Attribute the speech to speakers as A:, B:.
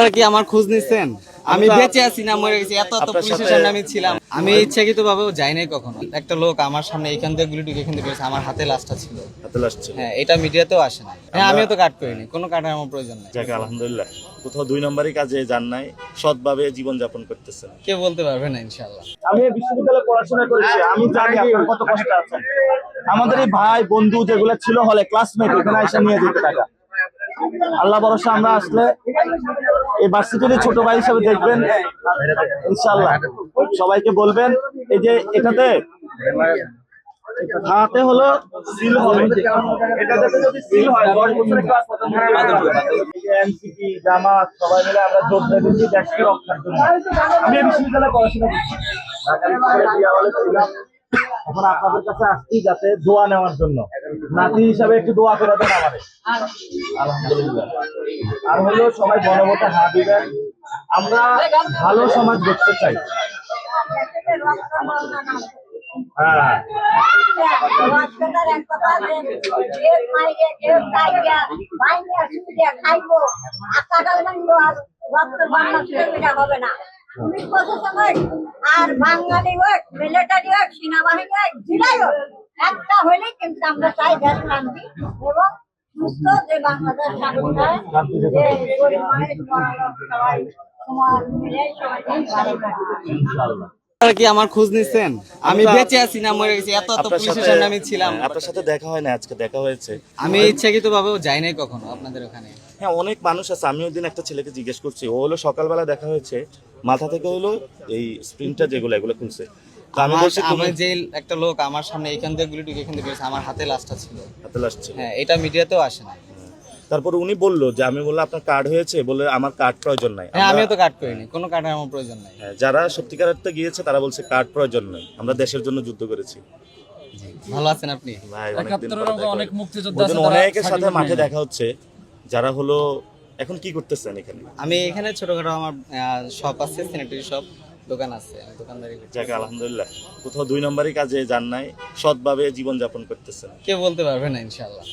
A: আপনারা কি আমার খোঁজ নিছেন? আমি বেঁচে আছি না মরে গেছি, এত পুলিশের সামনে আমি ছিলাম। আমি ইচ্ছাকৃত ভাবে যাই নাই কখনো। একটা লোক আমার সামনে এখান থেকে গুলি টুকে এখান থেকে করেছে, আমার হাতে লাশটা ছিল।
B: হাতে লাশ ছিল।
A: হ্যাঁ, এটা মিডিয়াতেও আসে না। হ্যাঁ, আমিও তো কাট করিনি, কোনো কাটার আমার প্রয়োজন নাই।
B: যাকে আলহামদুলিল্লাহ, কোথাও দুই নম্বরই কাজে যান নাই, সৎভাবে জীবন যাপন করতেছেন।
A: কে বলতে পারবে না ইনশাআল্লাহ।
C: আমি এই বিশ্ববিদ্যালয়ে পড়াশোনা করেছি, আমি জানি আপনার কত কষ্ট আছে। আমাদের এই ভাই বন্ধু যেগুলো ছিল হলে ক্লাসমেট, এখানে এসে নিয়ে যেতে টাকা। আল্লাহ ভরসা আমরা আসলে এই ভার্সিটির ছোট ভাই হিসেবে দেখবেন ইনশাআল্লাহ। সবাইকে বলবেন এই যে এটাতে হাতে হলো সিল হবে, এটাতে যদি সিল হয় 10 বছরের ক্লাস খতম হয়ে যাবে। এমসিপি জামাত সবাই মিলে আমরা যোদ্ধা দিচ্ছি দেশকে রক্ষার জন্য। আমি এই বিশ্ববিদ্যালয়ে পড়াশোনা করছি, ঢাকা বিশ্ববিদ্যালয়ে দিয়া হলে ছিলাম। এখন আপনাদের কাছে আসছি যাতে দোয়া নেওয়ার জন্য, নাতি হিসাবে একটু দোয়া করে দেন আমাদের। আলহামদুলিল্লাহ। আর হলো সবাই গণভোটে হাত দিবেন। আমরা ভালো সমাজ গড়তে চাই। হ্যাঁ,
D: আর বাঙালি হোক, মিলিটারি হোক, সেনাবাহিনী হোক, জেলাই হোক, একটা হলেই কিন্তু আমরা চাই দেশ শান্তি এবং সুস্থ, যে বাংলাদেশ শান্তি হয়, যে গরিব মানুষ বড় লোক সবাই সমান মিলে সবাই ভালো থাকে।
C: ইনশাআল্লাহ।
A: আপনারা কি আমার খোঁজ নিছেন? আমি বেঁচে আছি না মরে গেছি, এত
B: আপনার
A: পুলিশের
B: সাথে
A: সামনে আমি ছিলাম।
B: আপনার সাথে দেখা হয় না, আজকে দেখা হয়েছে।
A: আমি ইচ্ছাকৃত ভাবে যাই নাই কখনো আপনাদের ওখানে।
B: হ্যাঁ, অনেক মানুষ আছে। আমি ওই দিন একটা ছেলেকে জিজ্ঞেস করছি, ও হলো সকালবেলা দেখা হয়েছে, মাথা থেকে হলো এই স্প্রিংটা যেগুলো এগুলো খুলছে। তো আমি বলছি তুমি
A: আমি যে একটা লোক আমার সামনে এখান থেকে গুলি টুকে এখান থেকে করেছে, আমার হাতে লাশটা ছিল।
B: হাতে লাশ ছিল।
A: হ্যাঁ, এটা মিডিয়াতেও আসে না।
B: তারপর উনি বললো যে আমি বললাম আপনার কার্ড হয়েছে, বলে আমার কার্ড প্রয়োজন নাই।
A: হ্যাঁ, আমিও তো কাট করিনি, কোনো কাটার আমার প্রয়োজন নাই।
B: হ্যাঁ, যারা সত্যিকার অর্থে গিয়েছে তারা বলছে কার্ড প্রয়োজন নয়, আমরা দেশের জন্য যুদ্ধ করেছি।
A: ভালো আছেন আপনি?
B: ভাই অনেকদিন পরে
E: ৭১
B: দেখা
E: অনেক
B: হলো।
E: মুক্তিযোদ্ধা
B: ওই
E: আছে
B: দিন
E: তারা
B: অনেকের সাথে
E: সার্টিফিকেট
B: মাঠে
E: নেয় না।
B: দেখা হচ্ছে, যারা হলো এখন কি করতেছেন এখানে।
A: আমি এখানে ছোটখাটো আমার শপ আছে, স্যানিটারি শপ, দোকান আছে, আমি দোকানদারি করি।
B: যাকে আলহামদুলিল্লাহ, কোথাও দুই নম্বরই কাজে যান নাই, সৎভাবে জীবন যাপন করতেছেন।
A: কে বলতে পারবে না ইনশাআল্লাহ।